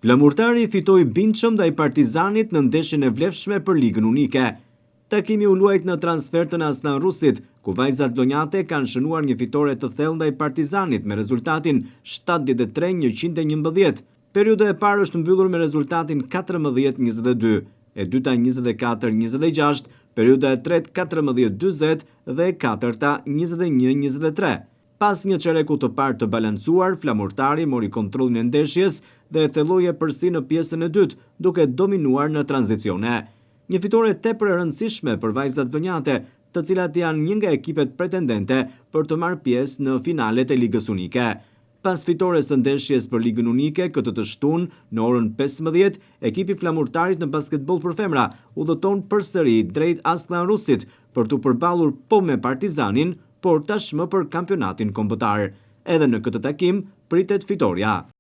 Flamurtari fitoi bindshëm ndaj Partizanit në ndeshjen e vlefshme për Ligën Unike. Takimi u luajt në transfer të Aslan Rusit, ku vajzat vlonjate kanë shënuar një fitore të thellë ndaj Partizanit me rezultatin 73-111. Periudha e parë është mbyllur me rezultatin 14-22, e dyta 24-26, periudha e tretë 14-20 dhe e katërta 21-23. Pas një çereku të parë të balancuar, Flamurtari mori kontrollin e ndeshjes dhe e thelloi përsi në pjesën e dytë, duke dominuar në tranzicione. Një fitore tepër e rëndësishme për vajzat vlonjate, të cilat janë një nga ekipet pretendente për të marrë pjesë në finalet e Ligës Unike. Pas fitores të ndeshjes për Ligën Unike këtë të shtunë në orën 15, ekipi Flamurtarit në basketbol për femra udhëton përsëri drejt Aslan Rusit për të përballur po me Partizanin, por tashmë për kampionatin kombëtar. Edhe në këtë takim pritet fitoria.